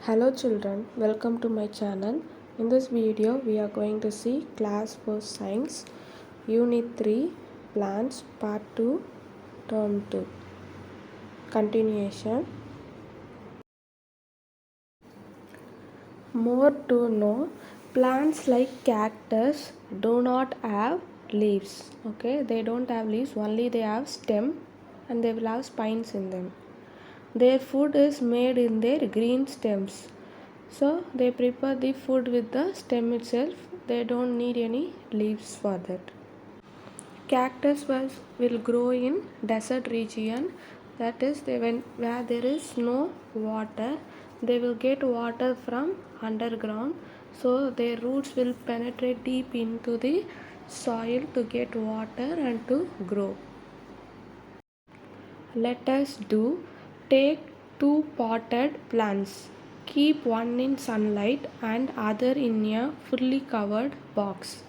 Hello children, welcome to my channel. In this video we are going to see class 4 science unit 3 plants part 2 term 2 continuation. More to know, plants like cactus do not have leaves. Okay, they don't have leaves, only they have stem and they will have spines in them. Their food is made in their green stems. So they prepare the food with the stem itself. They don't need any leaves for that. Cactus will grow in desert region. That is, where there is no water. They will get water from underground. So their roots will penetrate deep into the soil to get water and to grow. Let us do. Take two potted plants. Keep one in sunlight and other in a fully covered box.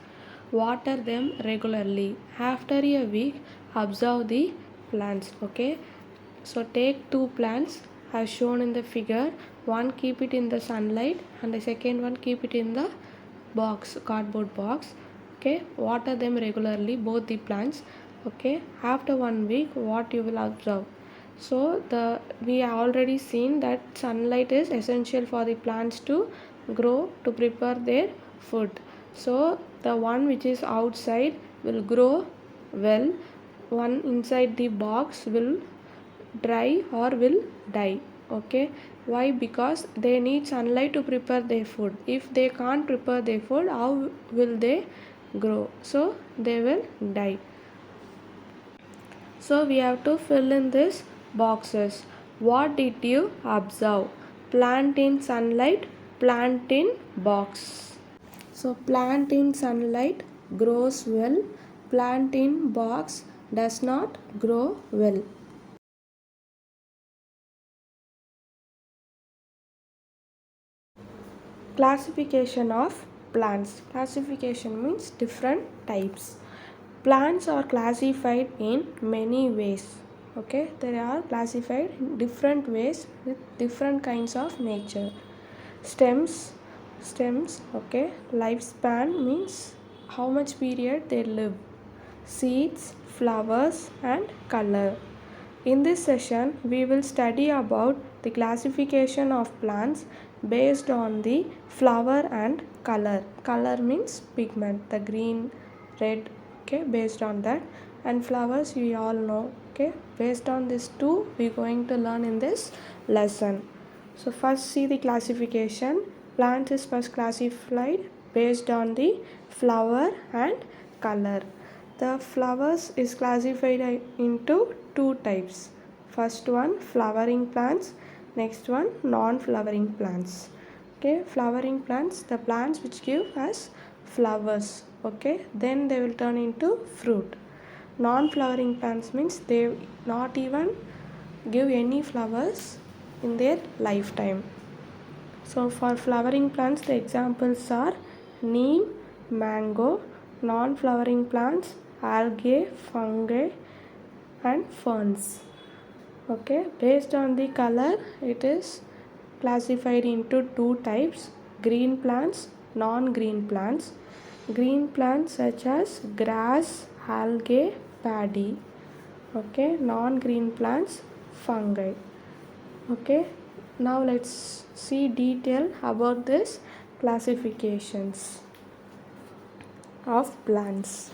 Water them regularly. After a week, observe the plants. Okay. So take two plants as shown in the figure. One keep it in the sunlight and the second one keep it in the box, cardboard box. Okay. Water them regularly, both the plants. Okay, after 1 week what you will observe. So we have already seen that sunlight is essential for the plants to grow, to prepare their food. So the one which is outside will grow well, one inside the box will dry or will die. Okay, why? Because they need sunlight to prepare their food. If they can't prepare their food, how will they grow? So they will die. So we have to fill in these boxes. What did you observe? Plant in sunlight, plant in box. So plant in sunlight grows well, plant in box does not grow well. Classification of plants. Classification means different types. Plants are classified in many ways. Okay, they are classified in different ways with different kinds of nature. Stems, okay, lifespan means how much period they live. Seeds, flowers and color. In this session we will study about the classification of plants based on the flower and color. Color means pigment, the green, red, okay, based on that, and flowers we all know. Okay, based on these two we are going to learn in this lesson. So first see the classification. Plant is first classified based on the flower and color. The flowers is classified into two types. First one flowering plants, next one non-flowering plants. Okay, flowering plants, the plants which give us flowers. Okay, then they will turn into fruit. Non-flowering plants means they not even give any flowers in their lifetime. So for flowering plants the examples are neem, mango. Non-flowering plants algae, fungi and ferns. Okay, based on the color it is classified into two types: green plants, non-green plants. Green plants such as grass, algae, paddy. Okay, non-green plants, fungi. Okay, now let's see detail about this classifications of plants.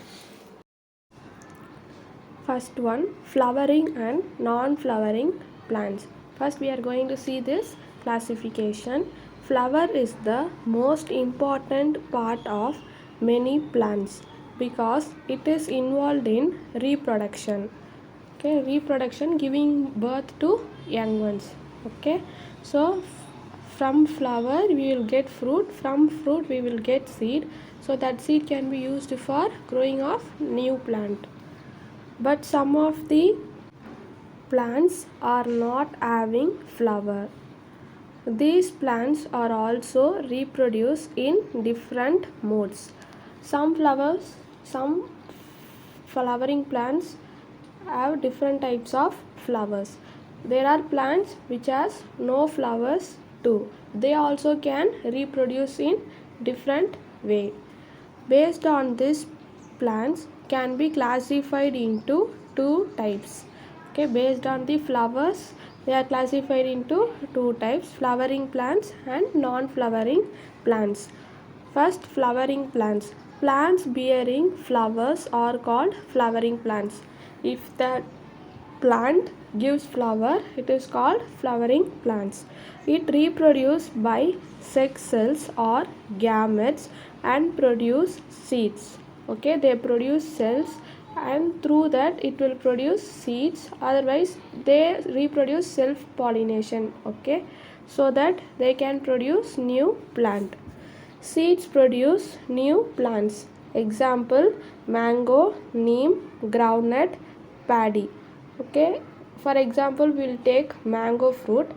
First one, flowering and non-flowering plants. First we are going to see this classification. Flower is the most important part of many plants because it is involved in reproduction. Okay, reproduction, giving birth to young ones. Okay, so from flower we will get fruit, from fruit we will get seed, so that seed can be used for growing of new plant. But some of the plants are not having flower. These plants are also reproduced in different modes. Some flowering plants have different types of flowers. There are plants which has no flowers too. They also can reproduce in different way. Based on this, plants can be classified into two types. Okay, based on the flowers, they are classified into two types: flowering plants and non-flowering plants. First, flowering plants. Plants bearing flowers are called flowering plants. If the plant gives flower, it is called flowering plants. It reproduces by sex cells or gametes and produce seeds. Okay, they produce cells and through that it will produce seeds. Otherwise they reproduce self pollination. Okay, so that they can produce new plant. Seeds produce new plants. Example: mango, neem, groundnut, paddy. Okay, for example, we'll take mango fruit.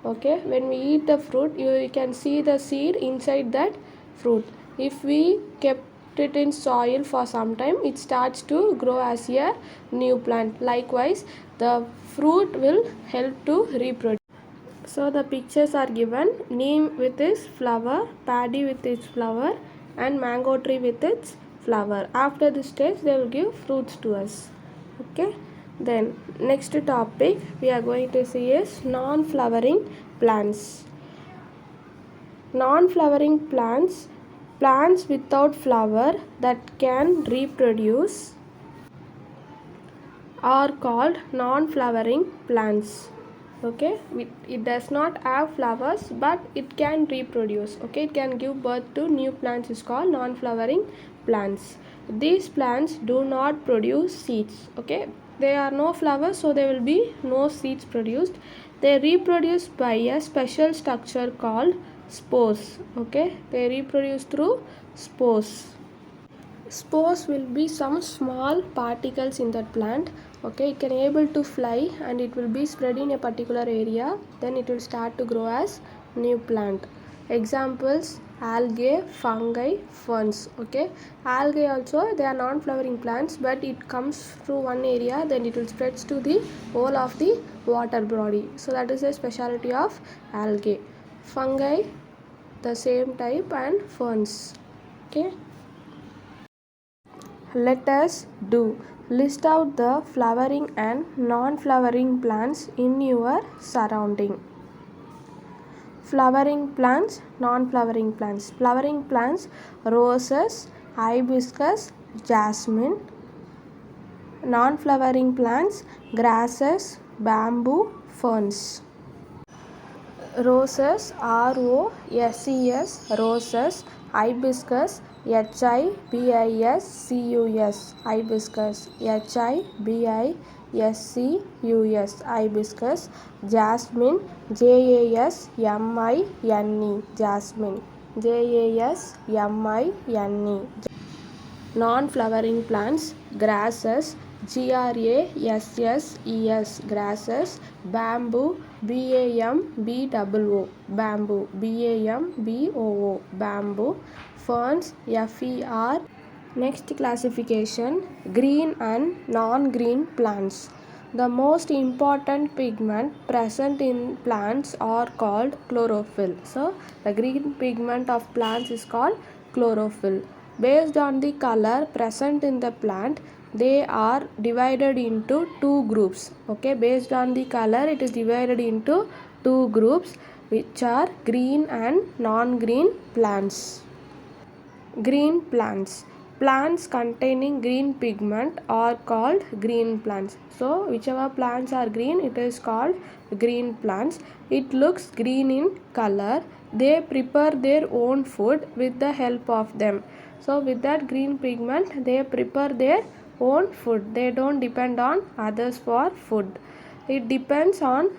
Okay, when we eat the fruit, you can see the seed inside that fruit. If we kept it in soil for some time, it starts to grow as a new plant. Likewise, the fruit will help to reproduce. So the pictures are given: neem with its flower, paddy with its flower, and mango tree with its flower. After this stage, they will give fruits to us. Okay. Then next topic we are going to see is non-flowering plants. Non-flowering plants, plants without flower that can reproduce, are called non-flowering plants. Okay, it does not have flowers but it can reproduce. Okay, it can give birth to new plants, is called non-flowering plants. These plants do not produce seeds. Okay, there are no flowers, so there will be no seeds produced. They reproduce by a special structure called spores. Okay, they reproduce through spores. Spores will be some small particles in that plant. Okay, it can able to fly and it will be spread in a particular area, then it will start to grow as new plant. Examples: algae, fungi, ferns. Okay, algae also, they are non-flowering plants but it comes through one area, then it will spreads to the whole of the water body. So that is a specialty of algae. Fungi, the same type, and ferns. Okay, let us do. List out the flowering and non-flowering plants in your surrounding. Flowering plants, non-flowering plants. Flowering plants: roses, hibiscus, jasmine. Non-flowering plants: grasses, bamboo, ferns. Roses, ROSES, roses. Hibiscus, HIBISCUS, hibiscus. HIBISCUS, hibiscus. Jasmine, JASMINE, jasmine. JASMINE. Non-flowering plants: grasses, GRASSES, grasses. Bamboo, BAMBOO, bamboo. BAMBOO, bamboo. Ferns, FER. Next classification: green and non-green plants. The most important pigment present in plants are called chlorophyll. So the green pigment of plants is called chlorophyll. Based on the color present in the plant, they are divided into two groups. Okay, based on the color it is divided into two groups, which are green and non-green plants. Green plants. Plants containing green pigment are called green plants. So whichever plants are green, it is called green plants. It looks green in color. They prepare their own food with the help of them. So with that green pigment, they prepare their own food. They don't depend on others for food. It depends on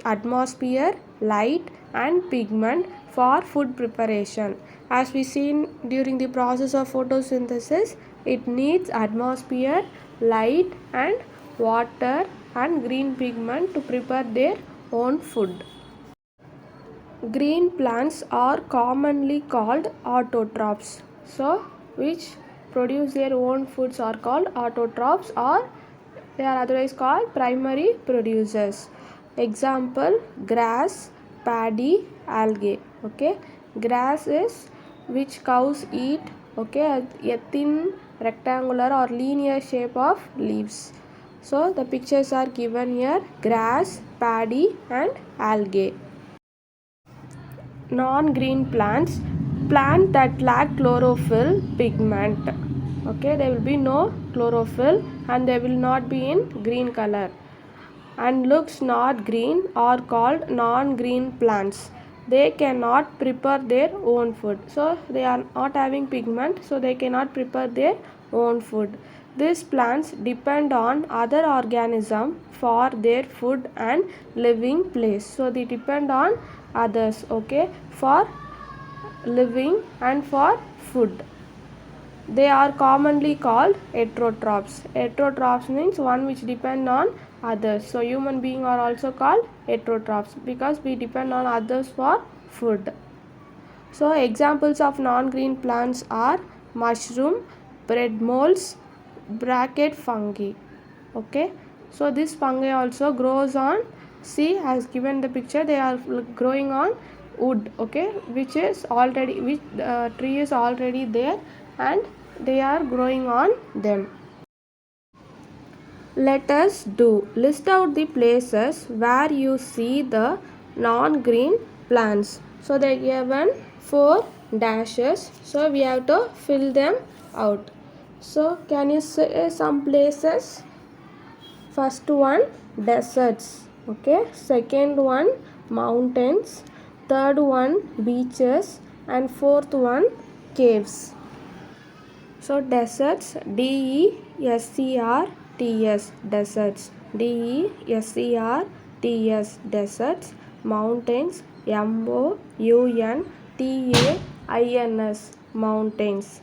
atmosphere, light, and pigment for food preparation. As we seen during the process of photosynthesis, it needs atmosphere, light, and water and green pigment to prepare their own food. Green plants are commonly called autotrophs. So, which produce their own foods are called autotrophs, or they are otherwise called primary producers. Example: grass, paddy, algae. Okay, grass is which cows eat. Okay, a thin rectangular or linear shape of leaves. So the pictures are given here: grass, paddy and algae. Non-green plants, plant that lack chlorophyll pigment. Okay, there will be no chlorophyll and they will not be in green color and looks not green are called non-green plants. They cannot prepare their own food. So they are not having pigment, so they cannot prepare their own food. These plants depend on other organisms for their food and living place. So they depend on others, okay, for living and for food. They are commonly called heterotrophs. Heterotrophs means one which depend on others. So human beings are also called heterotrophs because we depend on others for food. So examples of non-green plants are mushroom, bread molds, bracket fungi. Okay, so this fungi also grows on, see as given the picture, they are growing on wood. Okay, which is already, which tree is already there and they are growing on them. Let us do. List out the places where you see the non-green plants. So they are given 4 dashes. So we have to fill them out. So can you say some places? First one, deserts. Okay. Second one, mountains. Third one, beaches. And fourth one, caves. So deserts, DESERTS, deserts, DESERTS, deserts. Mountains, MOUNTAINS, mountains,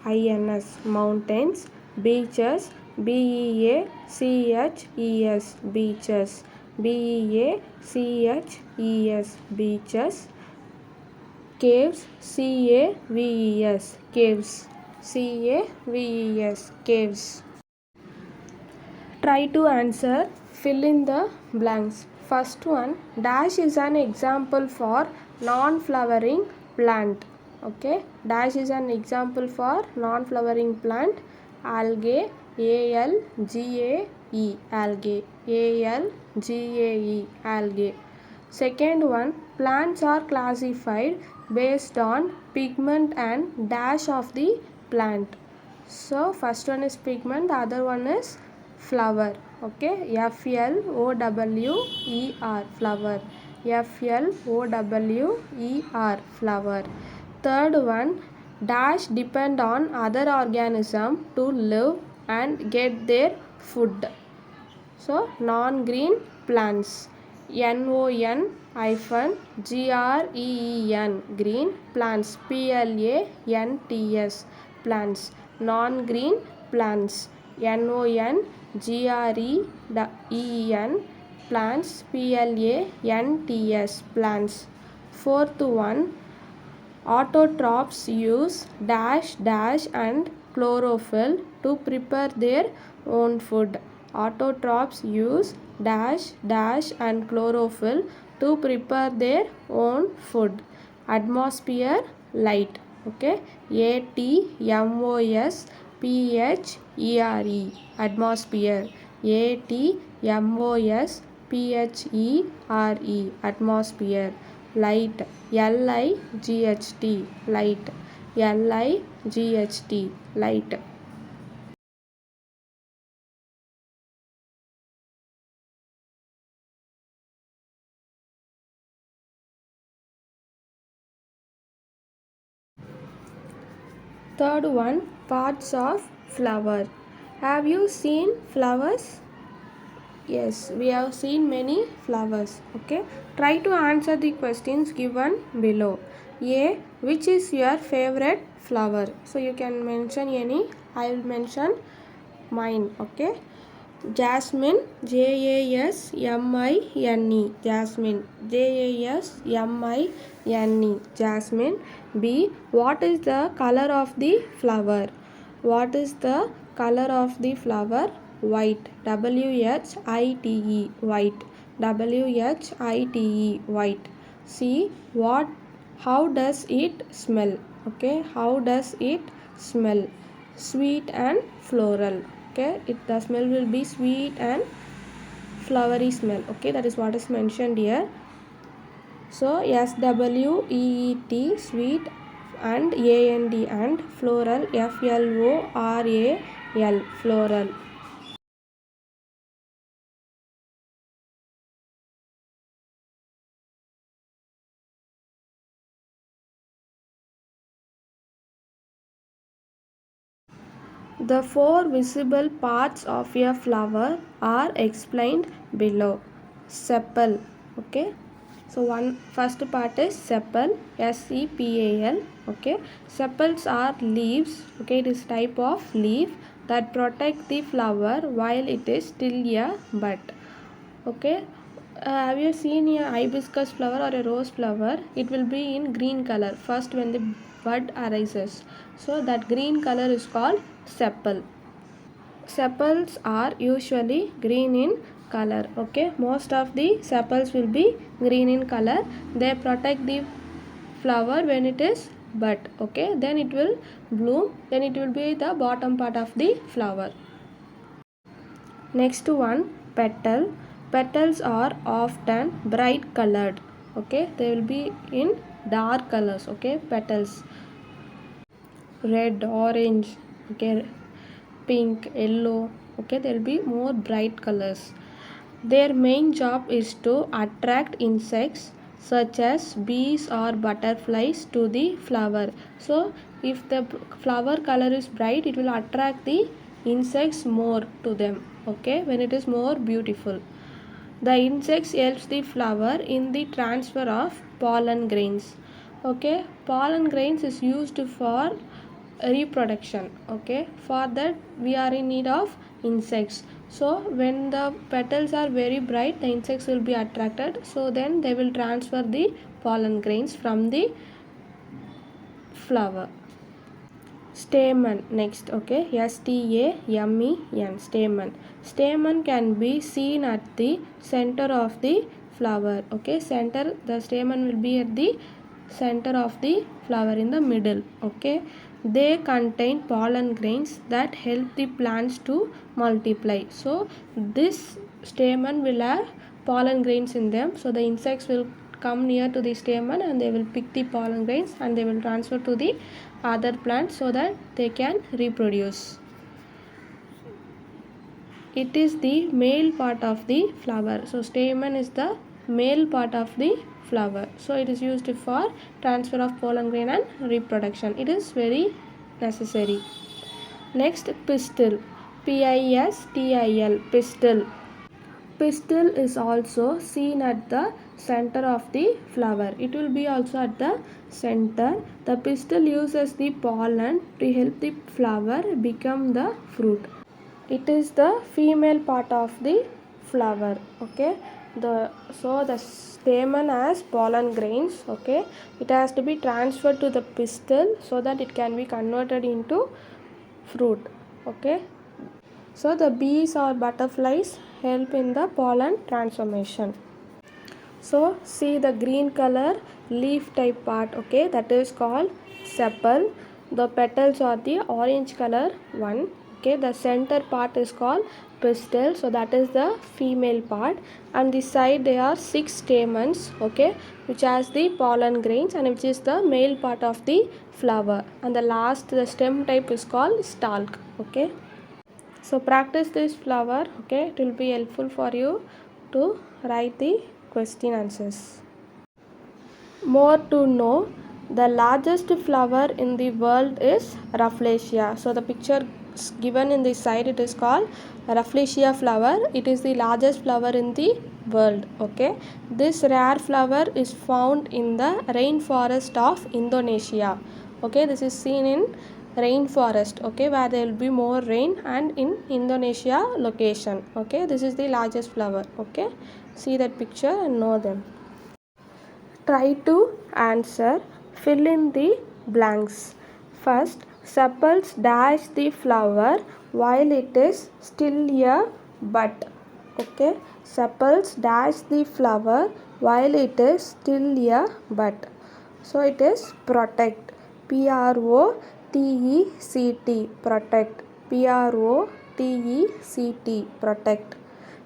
MOUNTAINS, mountains. Beaches, BEACHES, beaches, BEACHES, beaches. Caves, CAVES, caves, CAVES, caves. Try to answer, fill in the blanks. First one, dash is an example for non-flowering plant. Okay, dash is an example for non-flowering plant. Algae, ALGAE, algae, ALGAE, algae. Second one, plants are classified based on pigment and dash of the plant. So first one is pigment, the other one is flower. Okay, FLOWER, flower, FLOWER, flower. Third one, dash depend on other organism to live and get their food. So non-green plants, NON-GREEN, green plants, PLANTS, plants. Non-green plants, NONGREEN, plants, PLANTS, plants. Fourth one, autotrophs use dash dash and chlorophyll to prepare their own food. Autotrophs use dash dash and chlorophyll to prepare their own food. Atmosphere, light. Okay, ATMOSPHERE, atmosphere, ATMOSPHERE, atmosphere. Light, LIGHT, light, LIGHT, light. Third one, parts of flower. Have you seen flowers? Yes, we have seen many flowers. Okay, try to answer the questions given below. A, which is your favorite flower? So you can mention any. I will mention mine. Okay, jasmine, JASMINE, jasmine, JASMINE, jasmine. B, what is the color of the flower? What is the color of the flower? White, WHITE, white. white, white. See what, how does it smell? Okay, how does it smell? Sweet and floral. Okay, the smell will be sweet and flowery smell. Okay, that is what is mentioned here. So SWEET, sweet, and and floral, FLORAL, floral. The four visible parts of a flower are explained below. Sepal. Okay. So first part is sepal, SEPAL. Okay. Sepals are leaves. Okay, it is type of leaf that protect the flower while it is still a bud. Okay. Have you seen a hibiscus flower or a rose flower? It will be in green color first when the bud arises. So that green color is called sepal. Sepals are usually green in color. Okay, most of the sepals will be green in color. They protect the flower when it is bud. Okay, then it will bloom, then it will be the bottom part of the flower. Next one, petal. Petals are often bright colored. Okay, they will be in dark colors. Okay, petals, red, orange, okay, pink, yellow. Okay, there will be more bright colors. Their main job is to attract insects such as bees or butterflies to the flower. So if the flower color is bright, it will attract the insects more to them. Okay, when it is more beautiful. The insects helps the flower in the transfer of pollen grains. Okay, pollen grains is used for reproduction. Okay, for that we are in need of insects. So when the petals are very bright, the insects will be attracted. So then they will transfer the pollen grains from the flower. Stamen next. Okay, STAMEN, stamen. Stamen can be seen at the center of the flower. Okay, center, the stamen will be at the center of the flower in the middle. Okay, they contain pollen grains that help the plants to multiply. So this stamen will have pollen grains in them, so the insects will come near to the stamen and they will pick the pollen grains and they will transfer to the other plants so that they can reproduce. It is the male part of the flower. So stamen is the male part of the flower. So it is used for transfer of pollen grain and reproduction. It is very necessary. Next, pistil. PISTIL, pistil. Pistil is also seen at the center of the flower. It will be also at the center. The pistil uses the pollen to help the flower become the fruit. It is the female part of the flower. Okay, the stamen has pollen grains. Okay, it has to be transferred to the pistil so that it can be converted into fruit. Okay, so the bees or butterflies help in the pollen transformation. So see the green color leaf type part. Okay, that is called sepal. The petals are the orange color one. Okay, the center part is called pistil, so that is the female part, and the side there are 6 stamens. Okay, which has the pollen grains and which is the male part of the flower, and the last, the stem type, is called stalk. Okay, so practice this flower. Okay, it will be helpful for you to write the question answers. More to know, the largest flower in the world is Rafflesia. So the picture given in the side, it is called Rafflesia flower. It is the largest flower in the world. Okay, this rare flower is found in the rainforest of Indonesia. Okay, this is seen in rainforest. Okay, where there will be more rain, and in Indonesia location. Okay, this is the largest flower. Okay, see that picture and know them. Try to answer, fill in the blanks. First, sepals dash the flower while it is still a bud. Okay, sepals dash the flower while it is still a bud. So it is protect. Protect. Protect. Protect. Protect.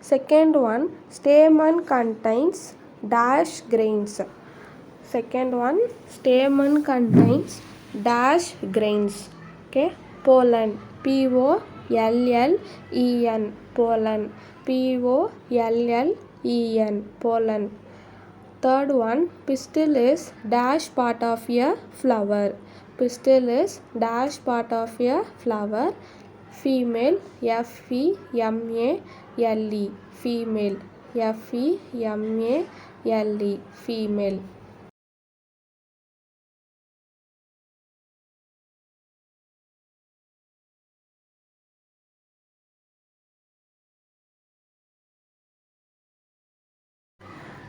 Second one, stamen contains dash grains. Second one, stamen contains dash grains. Okay, pollen. Pollen. Pollen. Pollen. Pollen. Third one, pistil is dash part of a flower. Pistil is dash part of a flower. Female. Female. Female. Female. Female.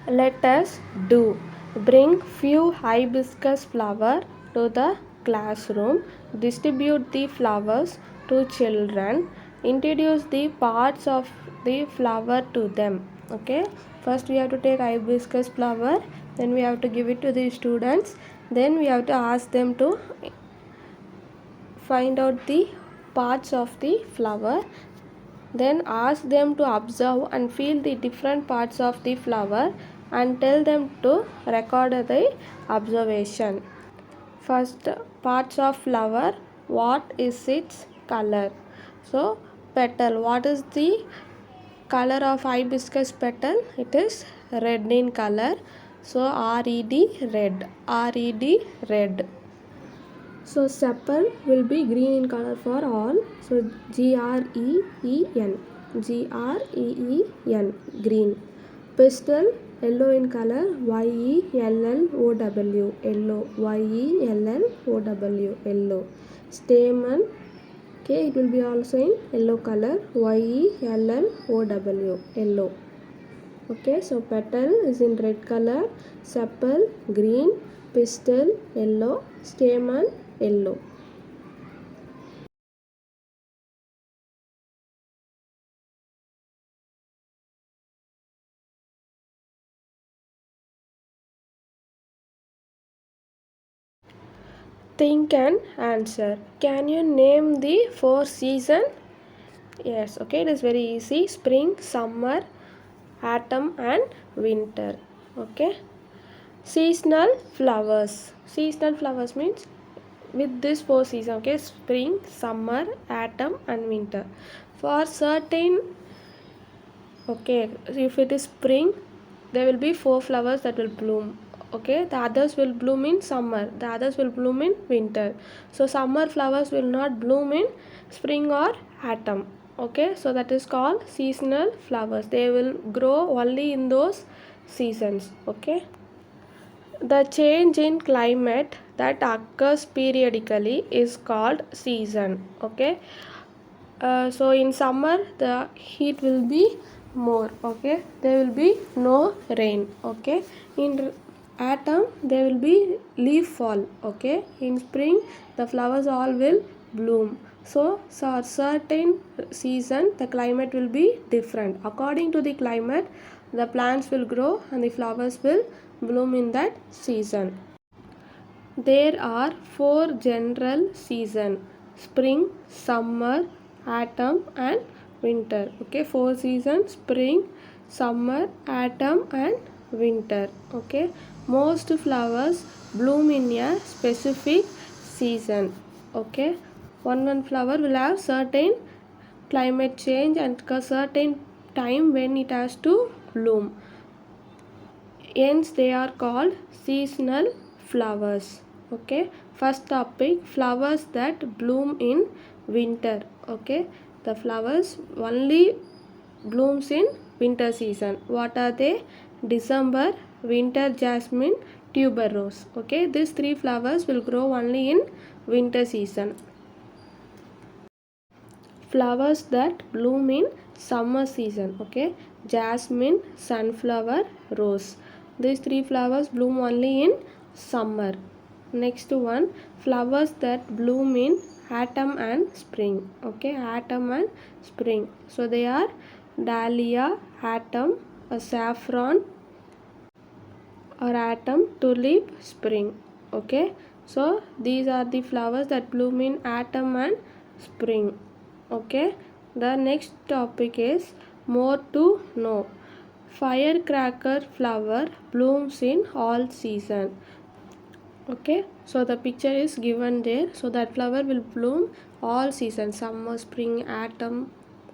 Let us do. Bring few hibiscus flower to the classroom. Distribute the flowers to children. Introduce the parts of the flower to them. Okay. First we have to take hibiscus flower. Then we have to give it to the students. Then we have to ask them to find out the parts of the flower. Then ask them to observe and feel the different parts of the flower and tell them to record the observation. First, parts of flower. What is its color? So, petal. What is the color of hibiscus petal? It is red in color. So, red. Red. So sepal will be green in color for all. So green. Green. Green. Pistil yellow in color. Yellow. Yellow. Yellow. Stamen. Okay, it will be also in yellow color. Yellow. Okay, so petal is in red color, sepal green, pistil yellow, stamen yellow. Think and answer. Can you name the 4 seasons? Yes, okay, it is very easy. Spring, summer, autumn and winter. Okay. Seasonal flowers. Seasonal flowers means with this 4 seasons, okay, spring, summer, autumn and winter. For certain, okay, if it is spring, there will be 4 flowers that will bloom. Okay, the others will bloom in summer, the others will bloom in winter. So summer flowers will not bloom in spring or autumn. Okay, so that is called seasonal flowers. They will grow only in those seasons. Okay. The change in climate that occurs periodically is called season. Okay. So in summer the heat will be more. Okay, there will be no rain. Okay, in autumn there will be leaf fall. Okay, in spring the flowers all will bloom. So certain season the climate will be different. According to the climate the plants will grow and the flowers will bloom in that season. There are 4 general seasons: spring, summer, autumn and winter. Okay, 4 seasons: spring, summer, autumn and winter. Okay, most flowers bloom in a specific season. Okay, one flower will have certain climate change and a certain time when it has to bloom. Hence they are called seasonal flowers. Okay, first topic, flowers that bloom in winter. Okay, the flowers only blooms in winter season. What are they? December, winter jasmine, tuberose. Okay, these 3 flowers will grow only in winter season. Flowers that bloom in summer season. Okay, jasmine, sunflower, rose. These 3 flowers bloom only in summer. Next one, flowers that bloom in autumn and spring. Okay, autumn and spring. So they are dahlia, autumn, a saffron, or autumn, tulip, spring. Okay, so these are the flowers that bloom in autumn and spring. Okay, the next topic is more to know. Firecracker flower blooms in all season. Okay, so the picture is given there. So that flower will bloom all season, summer, spring, autumn.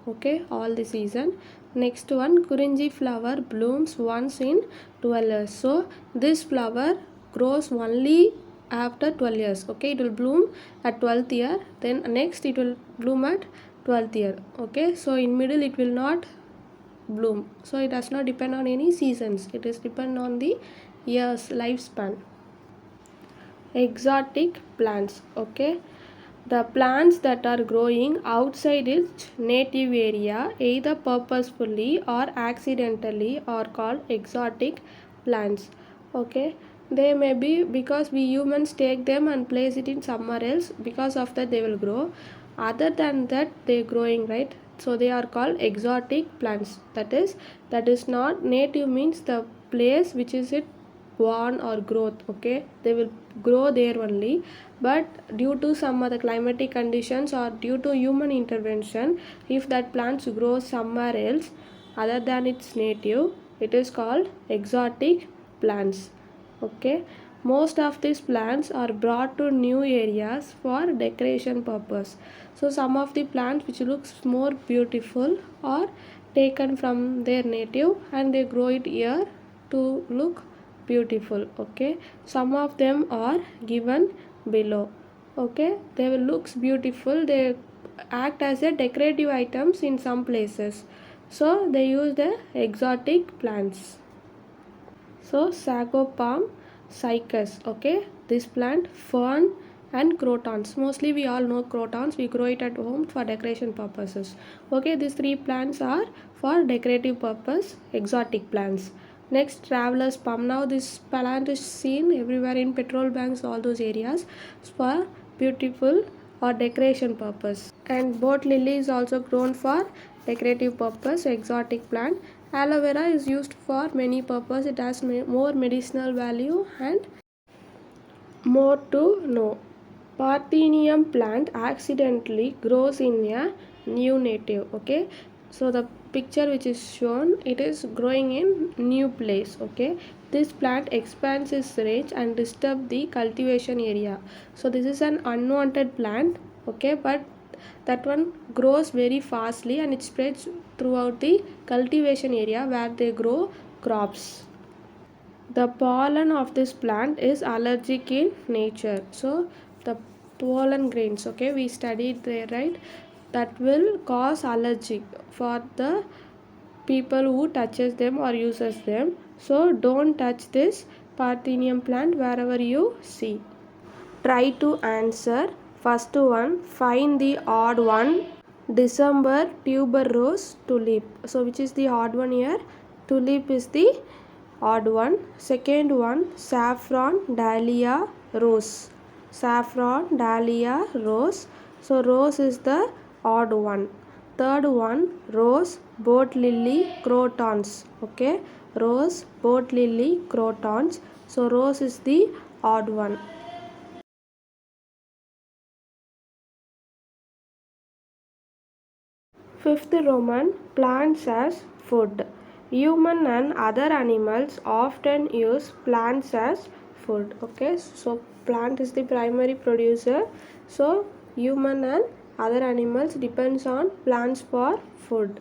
Okay, all the season. Next one, kurinji flower blooms once in 12 years. So this flower grows only after 12 years. Okay, it will bloom at 12th year, then next it will bloom at 12th year. Okay, so in middle it will not bloom, so it does not depend on any seasons, it is depend on the years lifespan. Exotic plants. Okay, the plants that are growing outside its native area either purposefully or accidentally are called exotic plants. Okay, they may be because we humans take them and place it in somewhere else, because of that they will grow. Other than that they growing, right? So they are called exotic plants. That is not native, means the place which is it born or growth. Okay, they will grow there only, but due to some other climatic conditions or due to human intervention, if that plants grow somewhere else other than its native, it is called exotic plants. Okay, most of these plants are brought to new areas for decoration purpose. So some of the plants which looks more beautiful are taken from their native and they grow it here to look beautiful. Okay, some of them are given below. Okay, they will looks beautiful, they act as a decorative items in some places, so they use the exotic plants. So sago palm, cycas. Okay, this plant, fern and crotons. Mostly we all know crotons, we grow it at home for decoration purposes. Okay, these three plants are for decorative purpose, exotic plants. Next, travelers palm. Now this plant is seen everywhere in petrol banks, all those areas, for beautiful or decoration purpose. And boat lily is also grown for decorative purpose, exotic plant. Aloe vera is used for many purpose, it has more medicinal value. And more to know. Parthenium plant accidentally grows in a new native. Okay, so the picture which is shown, it is growing in new place. Okay, this plant expands its range and disturb the cultivation area. So this is an unwanted plant. Okay, but that one grows very fastly and it spreads throughout the cultivation area where they grow crops. The pollen of this plant is allergic in nature. So the pollen grains, okay, we studied there, right? That will cause allergic for the people who touches them or uses them. So don't touch this parthenium plant wherever you see. Try to answer. First one, find the odd one. December tuberose tulip. So which is the odd one here? Tulip is the odd one. Second one, saffron dahlia rose. Saffron dahlia rose. So rose is the odd one. Third one, rose boat lily crotons. Okay, rose boat lily crotons. So rose is the odd one. Fifth Roman, plants as food. Human and other animals often use plants as food. Okay, so plant is the primary producer. So human and other animals depends on plants for food.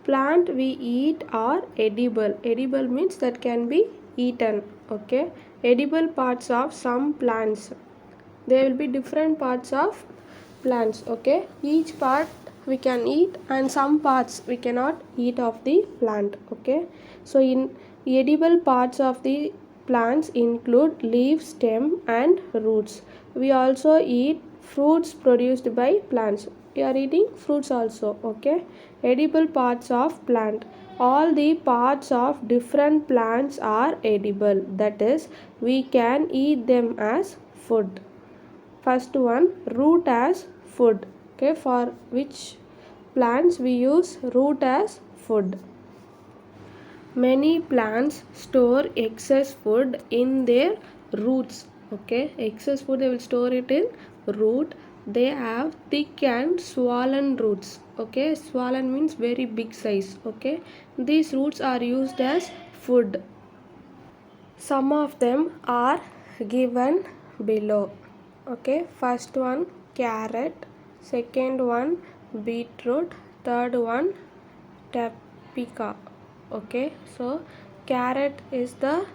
Plant we eat are edible. Edible means that can be eaten. Okay, edible parts of some plants, there will be different parts of plants. Okay, each part we can eat and some parts we cannot eat of the plant. Okay, so in edible parts of the plants include leaf, stem and roots. We also eat fruits produced by plants. We are eating fruits also. Okay, edible parts of plant, all the parts of different plants are edible, that is we can eat them as food. First one, root as food. Okay, for which plants we use root as food? Many plants store excess food in their roots. Okay, excess food they will store it in root. They have thick and swollen roots. Okay, swollen means very big size. Okay, these roots are used as food. Some of them are given below. Okay, first one carrot, second one beetroot, third one paprika. Okay, so carrot is the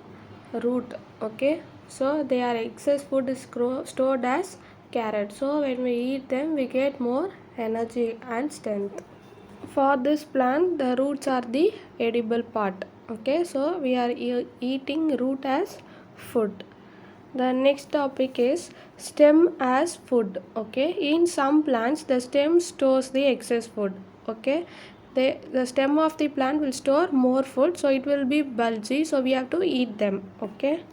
root. Okay, so their excess food is stored as carrot. So when we eat them, we get more energy and strength. For this plant, the roots are the edible part. Okay, so we are eating root as food. The next topic is stem as food. Okay, in some plants the stem stores the excess food. Okay, the stem of the plant will store more food, so it will be bulgy, so we have to eat them. Okay,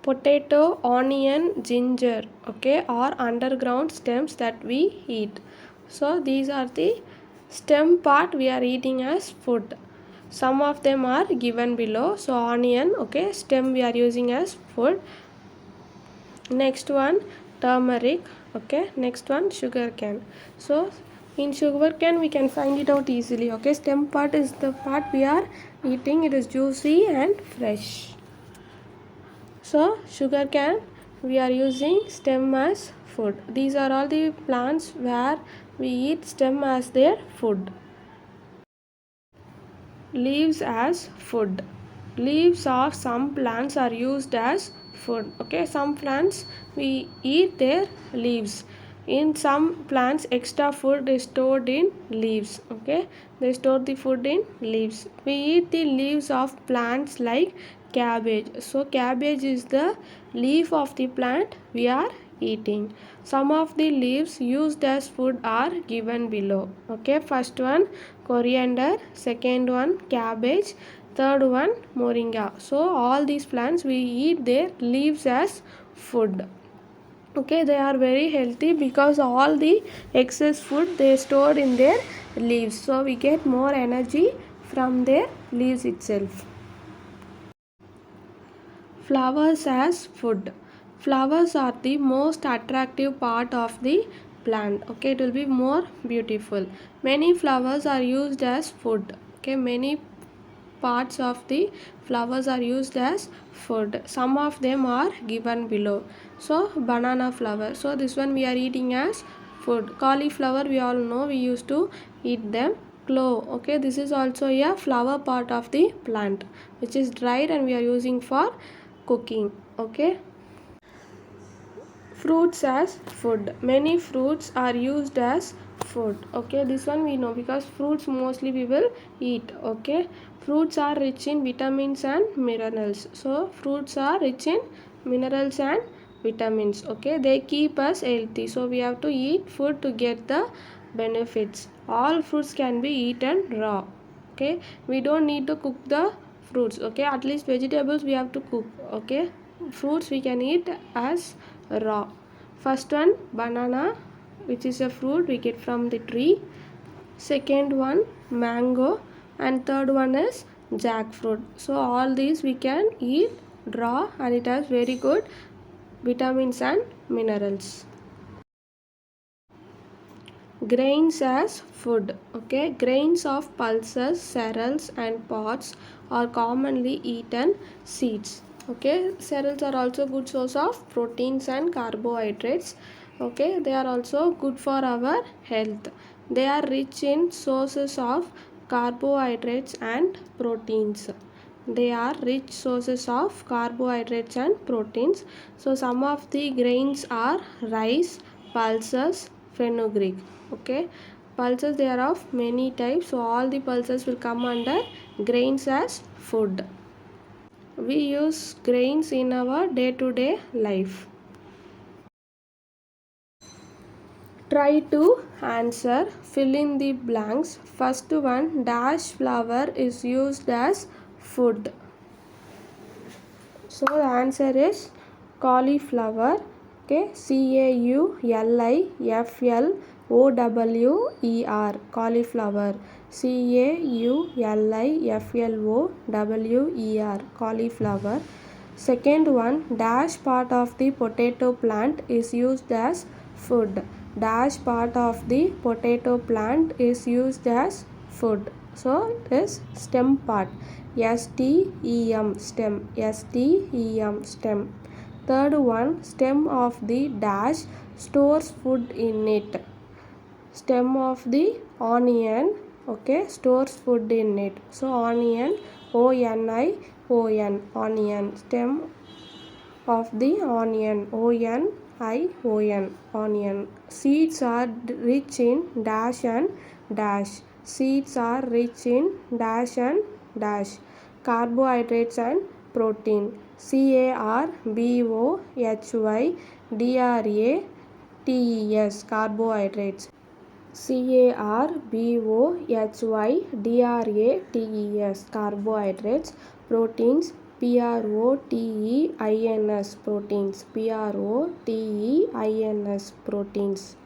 potato, onion, ginger, okay, or underground stems that we eat. So these are the stem part we are eating as food. Some of them are given below. So onion, okay, stem we are using as food. Next one turmeric. Okay, next one sugar cane. So in sugar cane we can find it out easily. Okay, stem part is the part we are eating. It is juicy and fresh. So sugar cane we are using stem as food. These are all the plants where we eat stem as their food. Leaves as food. Leaves of some plants are used as food. Okay, some plants we eat their leaves. In some plants extra food is stored in leaves. Okay, they store the food in leaves. We eat the leaves of plants like cabbage. So cabbage is the leaf of the plant we are eating. Some of the leaves used as food are given below. Okay, first one coriander, second one cabbage, third one moringa. So all these plants we eat their leaves as food. Okay, they are very healthy because all the excess food they stored in their leaves, so we get more energy from their leaves itself. Flowers as food. Flowers are the most attractive part of the plant. Okay, it will be more beautiful. Many flowers are used as food. Okay, many parts of the flowers are used as food. Some of them are given below. So banana flower, so this one we are eating as food. Cauliflower we all know, we used to eat them. Clove, okay, this is also a flower part of the plant which is dried and we are using for cooking. Okay, fruits as food. Many fruits are used as food. Okay, this one we know because fruits mostly we will eat. Okay, fruits are rich in vitamins and minerals. So fruits are rich in minerals and vitamins. Okay, they keep us healthy, so we have to eat food to get the benefits. All fruits can be eaten raw. Okay, we don't need to cook the fruits. Okay, at least vegetables we have to cook. Okay, fruits we can eat as raw. First one banana, which is a fruit we get from the tree. Second one mango, and third one is jackfruit. So all these we can eat raw and it has very good vitamins and minerals. Grains as food. Okay, grains of pulses, cereals and pods are commonly eaten seeds. Okay, cereals are also good source of proteins and carbohydrates. Okay, they are also good for our health. They are rich in sources of carbohydrates and proteins. They are rich sources of carbohydrates and proteins. So some of the grains are rice, pulses, fenugreek. Okay, pulses they are of many types, so all the pulses will come under grains as food. We use grains in our day-to-day life. Try to answer, fill in the blanks. First one, dash flower is used as food. So the answer is cauliflower. Okay, CAULIFLOWER. Cauliflower, cauliflower. Cauliflower, cauliflower. Second one, dash part of the potato plant is used as food. Dash part of the potato plant is used as food. So it is stem part. STEM, stem. STEM, stem. Third one, stem of the dash stores food in it. Stem of the onion, okay, stores food in it. So onion, ONION, onion. Stem of the onion, ONION, onion. Seeds are rich in dash and dash. Seeds are rich in dash and dash. Carbohydrates and protein. CARBOHYDRATES, carbohydrates. CARBOHYDRATES, carbohydrates. Proteins, PROTEINS, proteins. PROTEINS, proteins.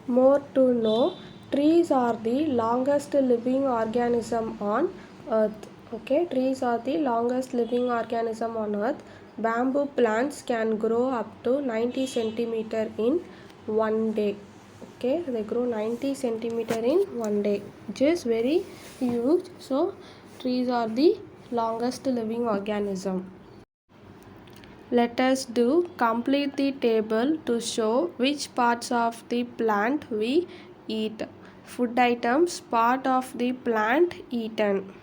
More to know, trees are the longest living organism on earth. Okay, trees are the longest living organism on earth. Bamboo plants can grow up to 90 centimeter in one day. Okay, they grow 90 centimeter in one day, which is very huge. So trees are the longest living organism. Let us do complete the table to show which parts of the plant we eat. Food items, part of the plant eaten.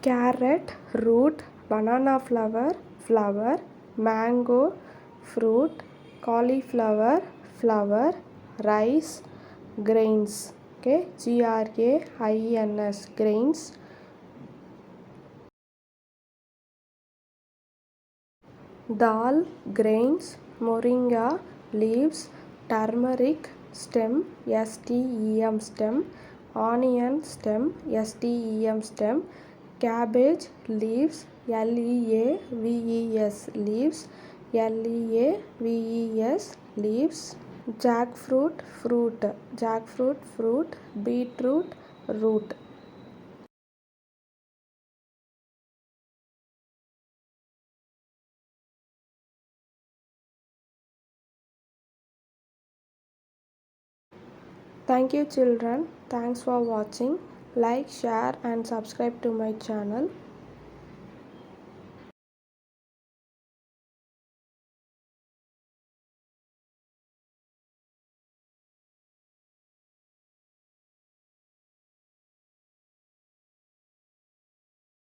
Carrot, root. Banana flower, flower. Mango, fruit. Cauliflower, flower. Rice, grains. Okay, GRAINS, grains. Dal, grains. Moringa, leaves. Turmeric, stem. STEM, stem. Onion, stem. STEM, stem. Cabbage, leaves. LEAVES, leaves. LEAVES, leaves. Jackfruit, fruit. Jackfruit, fruit. Beetroot, root. Thank you children. Thanks for watching. Like, share and subscribe to my channel.